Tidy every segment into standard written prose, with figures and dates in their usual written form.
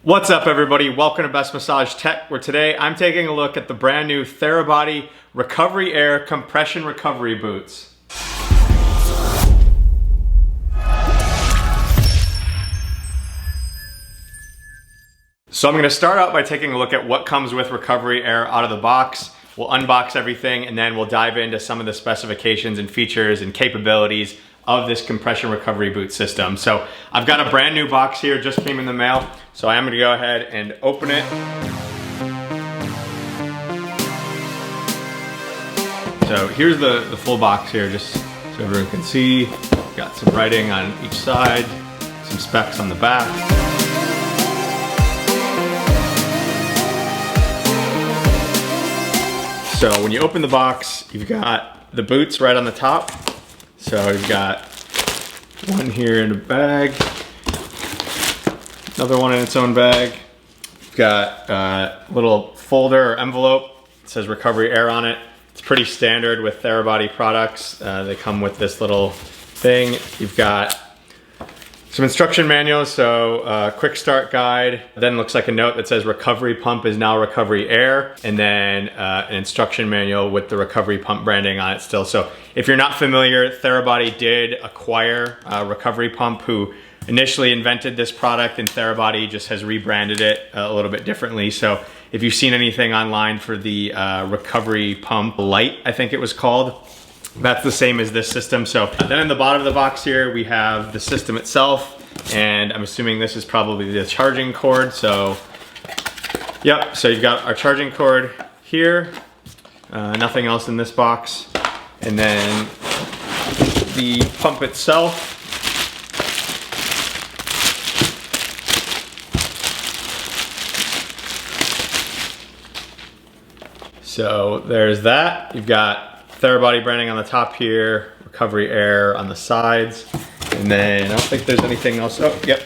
What's up everybody, welcome to Best Massage Tech, where today I'm taking a look at the brand new Therabody RecoveryAir compression recovery boots. So I'm going to start out by taking a look at what comes with RecoveryAir out of the box. We'll unbox everything and then we'll dive into some of the specifications and features and capabilities of this compression recovery boot system. So I've got a brand new box here, just came in the mail. So I am gonna go ahead and open it. So here's the full box here, just so everyone can see. Got some writing on each side, some specs on the back. So when you open the box, you've got the boots right on the top. So you've got one here in a bag, another one in its own bag. You've got a little folder or envelope. It says RecoveryAir on it. It's pretty standard with Therabody products. They come with this little thing. You've got some instruction manuals, so quick start guide. Then looks like a note that says RecoveryPump is now RecoveryAir, and then an instruction manual with the RecoveryPump branding on it still. So if you're not familiar, Therabody did acquire RecoveryPump, who initially invented this product, and Therabody just has rebranded it a little bit differently. So if you've seen anything online for the RecoveryPump Lite, I think it was called, that's the same as this system. So then in the bottom of the box here, we have the system itself, and I'm assuming this is probably the charging cord. So, yep, so you've got our charging cord here, nothing else in this box. And then the pump itself. So there's that. You've got Therabody branding on the top here, RecoveryAir on the sides, and then I don't think there's anything else. Oh, yep.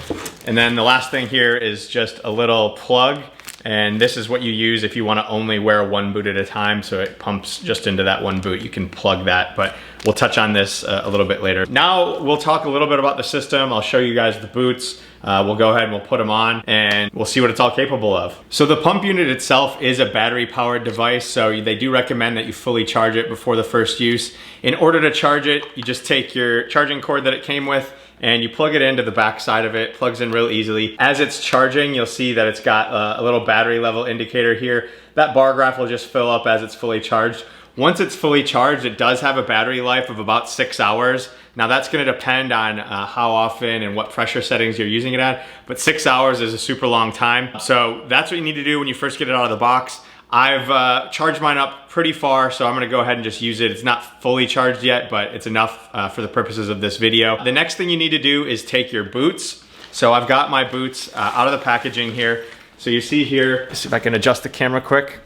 And then the last thing here is just a little plug, and this is what you use if you want to only wear one boot at a time, so it pumps just into that one boot. You can plug that, but we'll touch on this a little bit later. Now we'll talk a little bit about the system. I'll show you guys the boots. We'll go ahead and we'll put them on and we'll see what it's all capable of. So the pump unit itself is a battery powered device, so they do recommend that you fully charge it before the first use. In order to charge it, you just take your charging cord that it came with and you plug it into the back side of it. Plugs in real easily. As it's charging, you'll see that it's got a little battery level indicator here. That bar graph will just fill up as it's fully charged. Once it's fully charged, it does have a battery life of about 6 hours. Now that's gonna depend on how often and what pressure settings you're using it at, but 6 hours is a super long time. So that's what you need to do when you first get it out of the box. I've charged mine up pretty far, so I'm gonna go ahead and just use it. It's not fully charged yet, but it's enough for the purposes of this video. The next thing you need to do is take your boots. So I've got my boots out of the packaging here. So you see here, let's see if I can adjust the camera quick.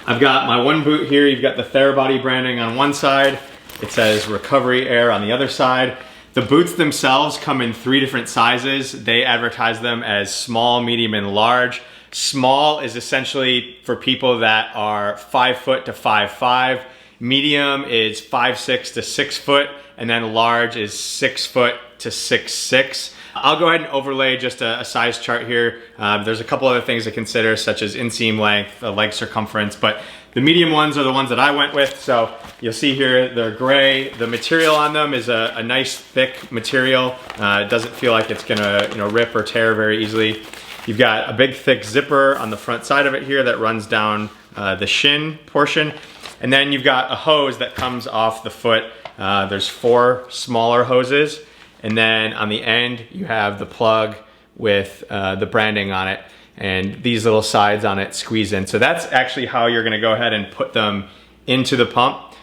I've got my one boot here. You've got the Therabody branding on one side. It says RecoveryAir on the other side. The boots themselves come in 3 different sizes. They advertise them as small, medium, and large. Small is essentially for people that are 5 foot to 5'5". Medium is 5'6" to 6 foot, and then large is 6 foot to 6'6". I'll go ahead and overlay just a size chart here. There's a couple other things to consider, such as inseam length, leg circumference, but the medium ones are the ones that I went with. So you'll see here, they're gray. The material on them is a nice thick material. It doesn't feel like it's gonna rip or tear very easily. You've got a big thick zipper on the front side of it here that runs down the shin portion. And then you've got a hose that comes off the foot. There's 4 smaller hoses. And then on the end, you have the plug with the branding on it, and these little sides on it squeeze in. So that's actually how you're gonna go ahead and put them into the pump.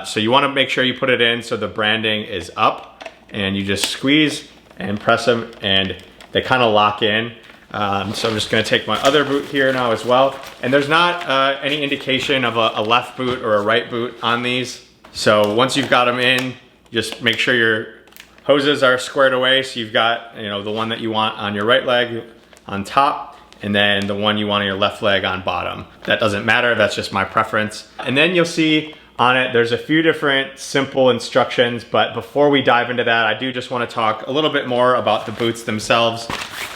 So you wanna make sure you put it in so the branding is up, and you just squeeze and press them, and they kind of lock in. So I'm just gonna take my other boot here now as well. And there's not any indication of a left boot or a right boot on these. So once you've got them in, just make sure your hoses are squared away, so you've got the one that you want on your right leg on top, and then the one you want on your left leg on bottom. That doesn't matter, that's just my preference. And then you'll see on it, there's a few different simple instructions, but before we dive into that, I do just want to talk a little bit more about the boots themselves.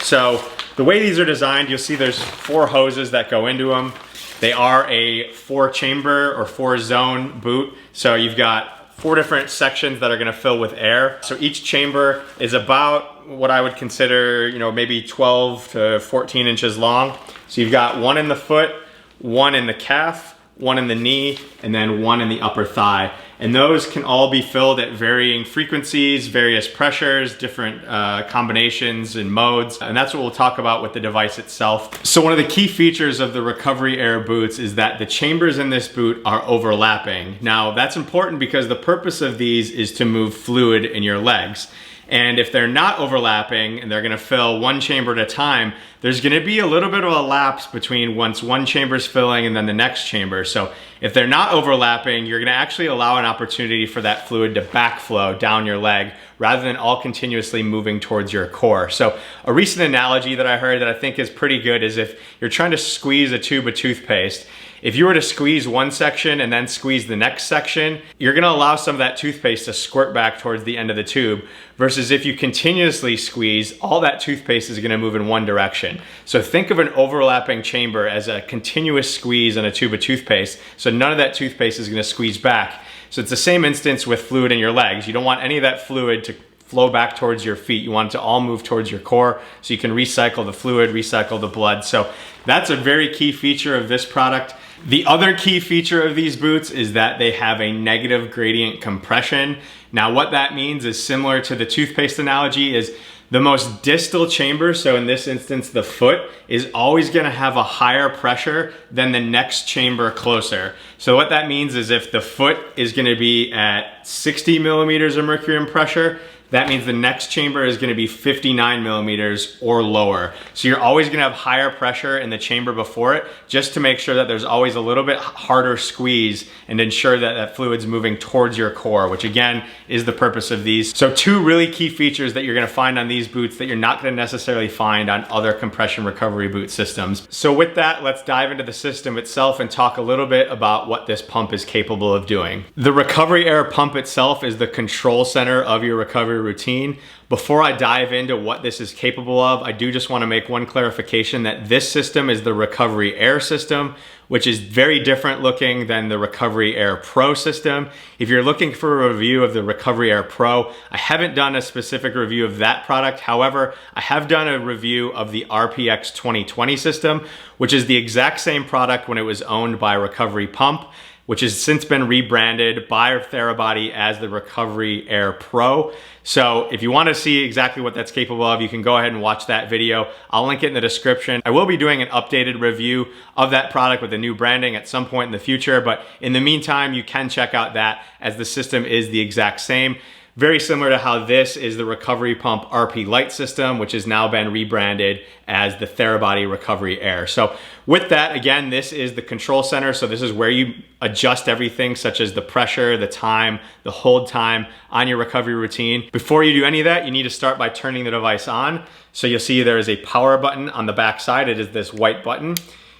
So The way these are designed, you'll see there's 4 hoses that go into them. They are a 4-chamber or 4-zone boot. So you've got 4 different sections that are gonna fill with air. So each chamber is about what I would consider, you know, maybe 12 to 14 inches long. So you've got 1 in the foot, 1 in the calf, 1 in the knee, and then 1 in the upper thigh. And those can all be filled at varying frequencies, various pressures, different combinations and modes. And that's what we'll talk about with the device itself. So one of the key features of the RecoveryAir boots is that the chambers in this boot are overlapping. Now that's important because the purpose of these is to move fluid in your legs. And if they're not overlapping and they're gonna fill 1 chamber at a time, there's gonna be a little bit of a lapse between once 1 chamber's filling and then the next chamber. So if they're not overlapping, you're gonna actually allow an opportunity for that fluid to backflow down your leg rather than all continuously moving towards your core. So a recent analogy that I heard that I think is pretty good is if you're trying to squeeze a tube of toothpaste, if you were to squeeze one section and then squeeze the next section, you're gonna allow some of that toothpaste to squirt back towards the end of the tube, versus if you continuously squeeze, all that toothpaste is gonna move in one direction. So think of an overlapping chamber as a continuous squeeze on a tube of toothpaste, so none of that toothpaste is gonna squeeze back. So it's the same instance with fluid in your legs. You don't want any of that fluid to flow back towards your feet. You want it to all move towards your core so you can recycle the fluid, recycle the blood. So that's a very key feature of this product. The other key feature of these boots is that they have a negative gradient compression. Now what that means is similar to the toothpaste analogy, is the most distal chamber, so in this instance the foot, is always gonna have a higher pressure than the next chamber closer. So what that means is if the foot is gonna be at 60 millimeters of mercury in pressure, that means the next chamber is gonna be 59 millimeters or lower. So you're always gonna have higher pressure in the chamber before it, just to make sure that there's always a little bit harder squeeze and ensure that that fluid's moving towards your core, which again is the purpose of these. So 2 really key features that you're gonna find on these boots that you're not gonna necessarily find on other compression recovery boot systems. So with that, let's dive into the system itself and talk a little bit about what this pump is capable of doing. The RecoveryAir pump itself is the control center of your recovery routine. Before I dive into what this is capable of, I do just want to make one clarification that this system is the RecoveryAir system, which is very different looking than the RecoveryAir Pro system. If you're looking for a review of the RecoveryAir Pro, I haven't done a specific review of that product. However, I have done a review of the RPX 2020 system, which is the exact same product when it was owned by RecoveryPump, which has since been rebranded by Therabody as the RecoveryAir Pro. So if you want to see exactly what that's capable of, you can go ahead and watch that video. I'll link it in the description. I will be doing an updated review of that product with the new branding at some point in the future, but in the meantime, you can check out that, as the system is the exact same. Very similar to how this is the RecoveryPump RP Lite system, which has now been rebranded as the Therabody RecoveryAir. So with that, again, this is the control center. So this is where you adjust everything, such as the pressure, the time, the hold time on your recovery routine. Before you do any of that, you need to start by turning the device on. So you'll see there is a power button on the back side. It is this white button.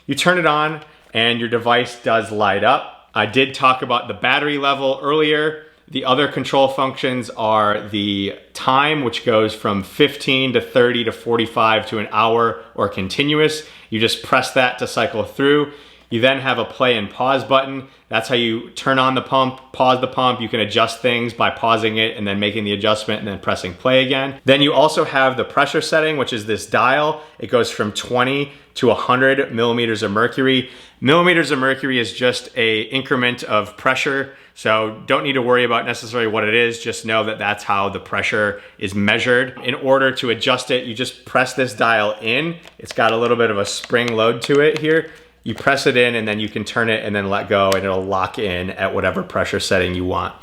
You turn it on and your device does light up. I did talk about the battery level earlier. The other control functions are the time, which goes from 15 to 30 to 45 to an hour or continuous. You just press that to cycle through. You then have a play and pause button. That's how you turn on the pump, pause the pump. You can adjust things by pausing it and then making the adjustment and then pressing play again. Then you also have the pressure setting, which is this dial. It goes from 20 to 100 millimeters of mercury. Millimeters of mercury is just an increment of pressure. So don't need to worry about necessarily what it is, just know that that's how the pressure is measured. In order to adjust it, you just press this dial in. It's got a little bit of a spring load to it here. You press it in and then you can turn it and then let go and it'll lock in at whatever pressure setting you want.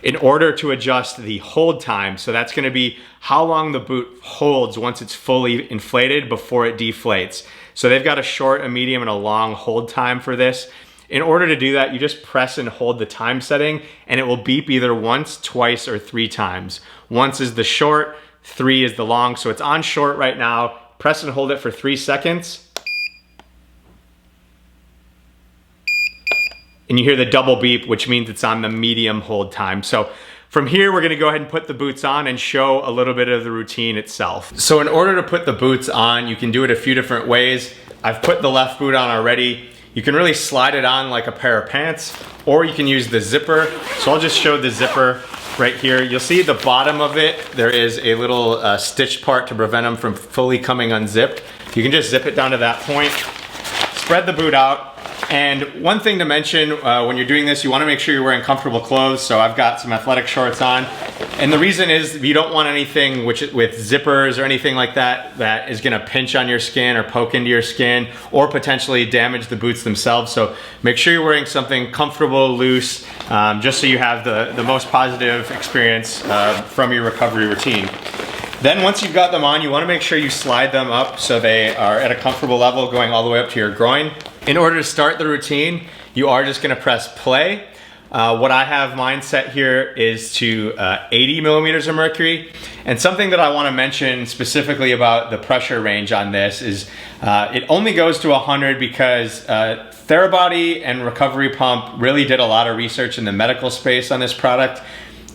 In order to adjust the hold time, so that's gonna be how long the boot holds once it's fully inflated before it deflates. So they've got a short, a medium, and a long hold time for this. In order to do that, you just press and hold the time setting and it will beep either once, twice, or 3 times. Once is the short, 3 is the long. So it's on short right now. Press and hold it for 3 seconds. And you hear the double beep, which means it's on the medium hold time. So From here, we're gonna go ahead and put the boots on and show a little bit of the routine itself. So in order to put the boots on, you can do it a few different ways. I've put the left boot on already. You can really slide it on like a pair of pants, or you can use the zipper. So I'll just show the zipper right here. You'll see the bottom of it, there is a little stitched part to prevent them from fully coming unzipped. You can just zip it down to that point, spread the boot out. And one thing to mention when you're doing this, you want to make sure you're wearing comfortable clothes. So I've got some athletic shorts on. And the reason is you don't want anything with zippers or anything like that that is going to pinch on your skin or poke into your skin or potentially damage the boots themselves. So make sure you're wearing something comfortable, loose, just so you have the most positive experience from your recovery routine. Then once you've got them on, you want to make sure you slide them up so they are at a comfortable level going all the way up to your groin. In order to start the routine, you are just gonna press play. What I have mine set here is to 80 millimeters of mercury. And something that I wanna mention specifically about the pressure range on this is it only goes to 100 because Therabody and RecoveryPump really did a lot of research in the medical space on this product.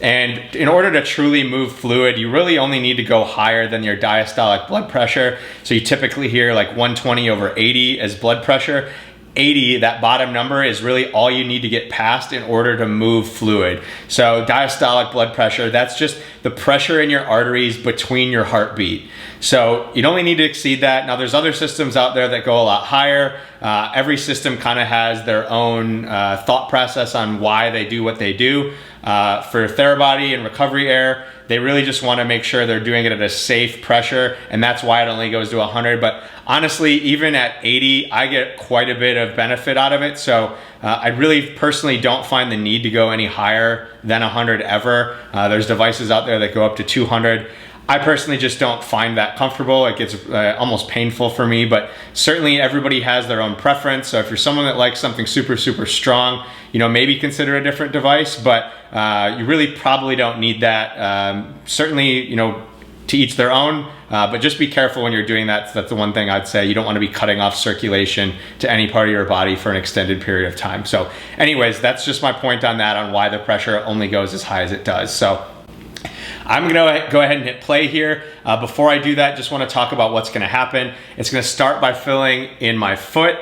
And in order to truly move fluid, you really only need to go higher than your diastolic blood pressure. So you typically hear like 120/80 as blood pressure. 80, that bottom number, is really all you need to get past in order to move fluid. So diastolic blood pressure, that's just the pressure in your arteries between your heartbeat. So you'd only need to exceed that. Now there's other systems out there that go a lot higher. Every system kind of has their own thought process on why they do what they do. For Therabody and RecoveryAir, they really just want to make sure they're doing it at a safe pressure, and that's why it only goes to 100. But honestly, even at 80, I get quite a bit of benefit out of it. So I really personally don't find the need to go any higher than 100 ever. There's devices out there that go up to 200. I personally just don't find that comfortable. It gets almost painful for me, but certainly everybody has their own preference. So if you're someone that likes something super, super strong, you know, maybe consider a different device, but you really probably don't need that. Certainly, you know, to each their own, but just be careful when you're doing that. That's the one thing I'd say. You don't want to be cutting off circulation to any part of your body for an extended period of time. So anyways, that's just my point on that, on why the pressure only goes as high as it does. So I'm gonna go ahead and hit play here. Before I do that, just wanna talk about what's gonna happen. It's gonna start by filling in my foot.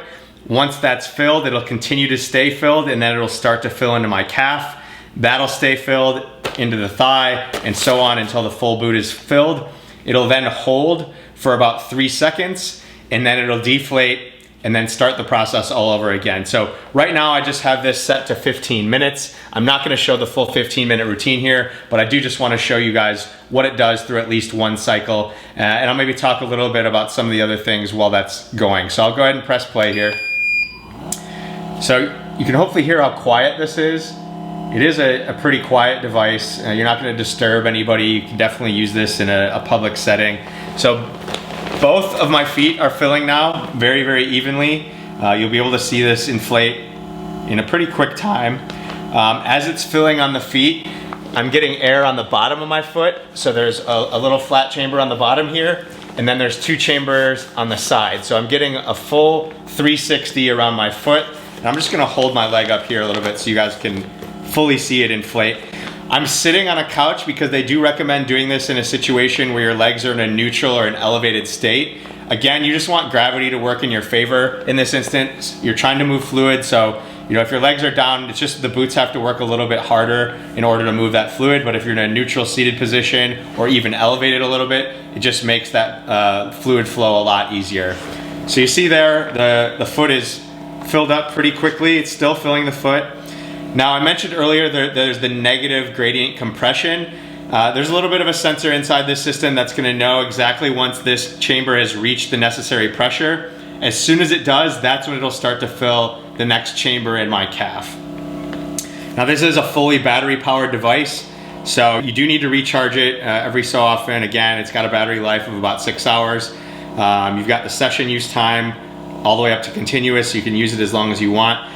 Once that's filled, it'll continue to stay filled, and then it'll start to fill into my calf. That'll stay filled into the thigh, and so on until the full boot is filled. It'll then hold for about 3 seconds, and then it'll deflate, and then start the process all over again. So right now I just have this set to 15 minutes. I'm not gonna show the full 15-minute routine here, but I do just wanna show you guys what it does through at least one cycle. And I'll maybe talk a little bit about some of the other things while that's going. So I'll go ahead and press play here. So you can hopefully hear how quiet this is. It is a pretty quiet device. You're not gonna disturb anybody. You can definitely use this in a public setting. So both of my feet are filling now very, very evenly. You'll be able to see this inflate in a pretty quick time. As it's filling on the feet, I'm getting air on the bottom of my foot. So there's a little flat chamber on the bottom here, and then there's 2 chambers on the side. So I'm getting a full 360 around my foot. And I'm just gonna hold my leg up here a little bit so you guys can fully see it inflate. I'm sitting on a couch because they do recommend doing this in a situation where your legs are in a neutral or an elevated state. Again, you just want gravity to work in your favor. In this instance, you're trying to move fluid, so you know, if your legs are down, it's just the boots have to work a little bit harder in order to move that fluid. But if you're in a neutral seated position or even elevated a little bit, it just makes that fluid flow a lot easier. So you see there, the foot is filled up pretty quickly. It's still filling the foot. Now I mentioned earlier there's the negative gradient compression. There's a little bit of a sensor inside this system that's gonna know exactly once this chamber has reached the necessary pressure. As soon as it does, that's when it'll start to fill the next chamber in my calf. Now this is a fully battery powered device, so you do need to recharge it every so often. Again, it's got a battery life of about 6 hours. You've got the session use time all the way up to continuous, so you can use it as long as you want.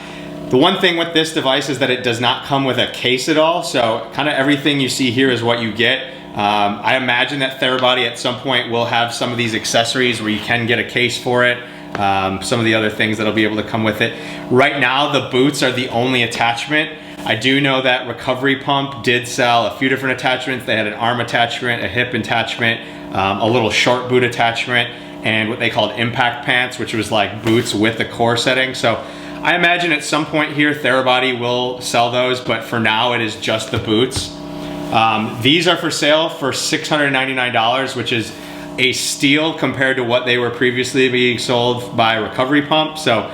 The one thing with this device is that it does not come with a case at all, so kind of everything you see here is what you get. I imagine that Therabody at some point will have some of these accessories where you can get a case for it, some of the other things that'll be able to come with it. Right now, the boots are the only attachment. I do know that RecoveryPump did sell a few different attachments. They had an arm attachment, a hip attachment, a little short boot attachment, and what they called impact pants, which was like boots with the core setting. So I imagine at some point here, Therabody will sell those, but for now it is just the boots. These are for sale for $699, which is a steal compared to what they were previously being sold by RecoveryPump. So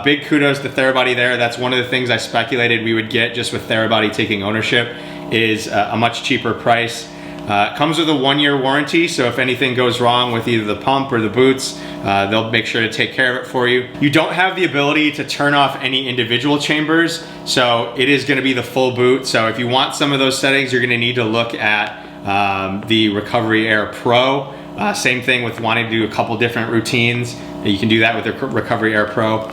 big kudos to Therabody there. That's one of the things I speculated we would get just with Therabody taking ownership, is a much cheaper price. It comes with a 1-year warranty, so if anything goes wrong with either the pump or the boots, they'll make sure to take care of it for you. You don't have the ability to turn off any individual chambers, so it is going to be the full boot. So if you want some of those settings, you're going to need to look at the RecoveryAir Pro. Same thing with wanting to do a couple different routines. You can do that with the RecoveryAir Pro.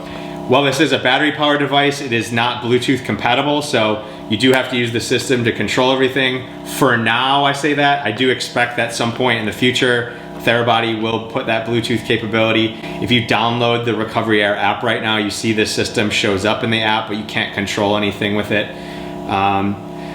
While this is a battery powered device, it is not Bluetooth compatible, so you do have to use the system to control everything. For now, I say that. I do expect that at some point in the future, Therabody will put that Bluetooth capability. If you download the RecoveryAir app right now, you see this system shows up in the app, but you can't control anything with it.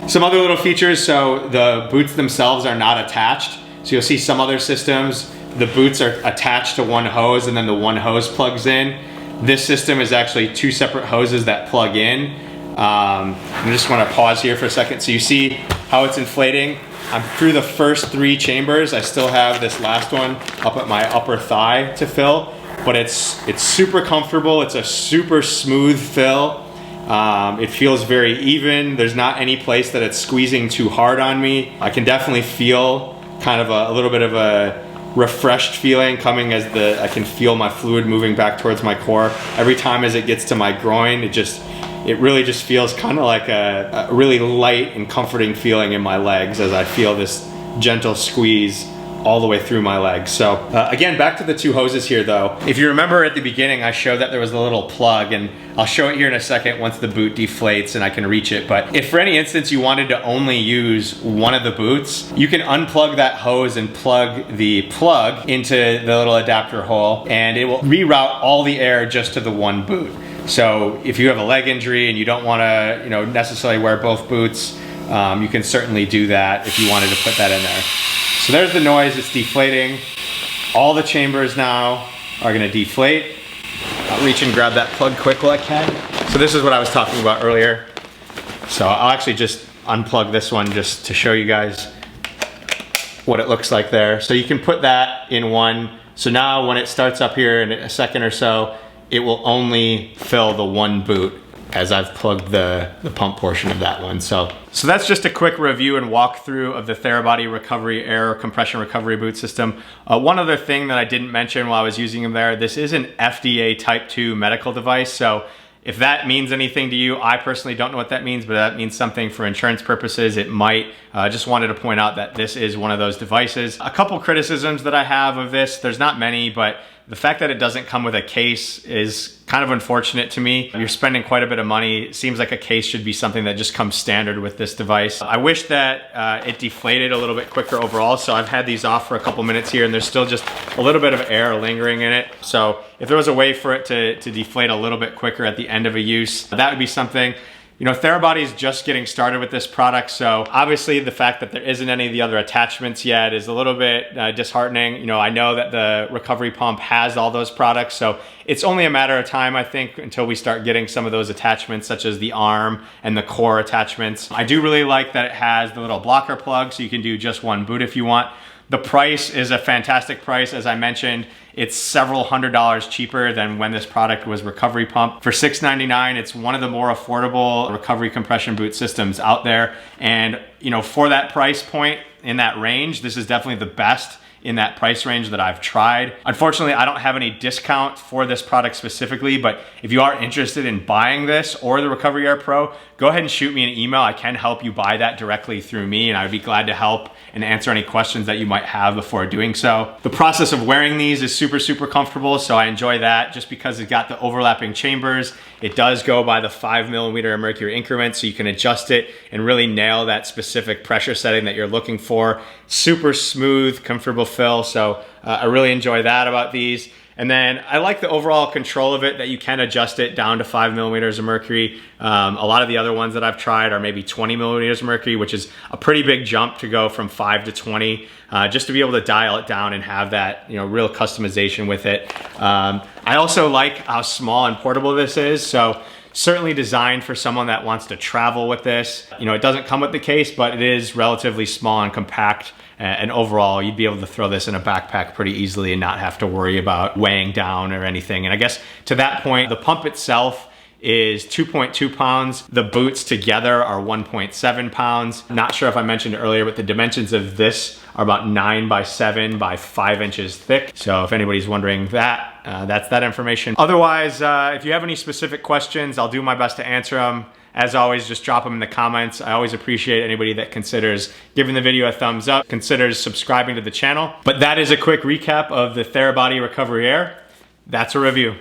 Some other little features, so the boots themselves are not attached. So you'll see some other systems, the boots are attached to one hose and then the one hose plugs in. This system is actually 2 separate hoses that plug in. I just want to pause here for a second. So you see how it's inflating. I'm through the first 3 chambers. I still have this last one up at my upper thigh to fill, but it's super comfortable. It's a super smooth fill. It feels very even. There's not any place that it's squeezing too hard on me. I can definitely feel kind of a little bit of a refreshed feeling coming as I can feel my fluid moving back towards my core. Every time as it gets to my groin, it really just feels kind of like a really light and comforting feeling in my legs as I feel this gentle squeeze all the way through my legs. So again, back to the 2 hoses here though. If you remember at the beginning, I showed that there was a little plug, and I'll show it here in a second once the boot deflates and I can reach it. But if for any instance you wanted to only use one of the boots, you can unplug that hose and plug the plug into the little adapter hole, and it will reroute all the air just to the one boot. So if you have a leg injury and you don't want to, necessarily wear both boots, you can certainly do that if you wanted to put that in there. So there's the noise, it's deflating. All the chambers now are gonna deflate. I'll reach and grab that plug quick while I can. So this is what I was talking about earlier. So I'll actually just unplug this one just to show you guys what it looks like there. So you can put that in one. So now when it starts up here in a second or so, it will only fill the one boot as I've plugged the pump portion of that one. So that's just a quick review and walkthrough of the Therabody RecoveryAir compression recovery boot system. One other thing that I didn't mention while I was using them there, this is an FDA type 2 medical device. So if that means anything to you, I personally don't know what that means, but that means something for insurance purposes. It might. Just wanted to point out that this is one of those devices. A couple criticisms that I have of this, there's not many, but the fact that it doesn't come with a case is kind of unfortunate to me. You're spending quite a bit of money. It seems like a case should be something that just comes standard with this device. I wish that it deflated a little bit quicker overall. So I've had these off for a couple minutes here and there's still just a little bit of air lingering in it. So if there was a way for it to deflate a little bit quicker at the end of a use, that would be something. Therabody is just getting started with this product, so obviously the fact that there isn't any of the other attachments yet is a little bit disheartening. I know that the RecoveryPump has all those products, so it's only a matter of time, I think, until we start getting some of those attachments, such as the arm and the core attachments. I do really like that it has the little blocker plug, so you can do just one boot if you want. The price is a fantastic price. As I mentioned, it's several $100s cheaper than when this product was RecoveryPump. For $699, it's one of the more affordable recovery compression boot systems out there. And for that price point in that range, this is definitely the best in that price range that I've tried. Unfortunately, I don't have any discount for this product specifically, but if you are interested in buying this or the RecoveryAir Pro, go ahead and shoot me an email. I can help you buy that directly through me, and I would be glad to help and answer any questions that you might have before doing so. The process of wearing these is super, super comfortable, so I enjoy that just because it's got the overlapping chambers. It does go by the 5mm of mercury increment, so you can adjust it and really nail that specific pressure setting that you're looking for. Super smooth, comfortable fill, so I really enjoy that about these. And then I like the overall control of it, that you can adjust it down to 5 millimeters of mercury. A lot of the other ones that I've tried are maybe 20 millimeters of mercury, which is a pretty big jump to go from 5 to 20, just to be able to dial it down and have that, you know, real customization with it. I also like how small and portable this is. So certainly designed for someone that wants to travel with this. You know, it doesn't come with the case, but it is relatively small and compact. And overall, you'd be able to throw this in a backpack pretty easily and not have to worry about weighing down or anything. And I guess to that point, the pump itself is 2.2 pounds. The boots together are 1.7 pounds. Not sure if I mentioned earlier, but the dimensions of this are about 9 by 7 by 5 inches thick. So if anybody's wondering that, that's that information. Otherwise, if you have any specific questions, I'll do my best to answer them. As always, just drop them in the comments. I always appreciate anybody that considers giving the video a thumbs up, considers subscribing to the channel. But that is a quick recap of the Therabody RecoveryAir. That's a review.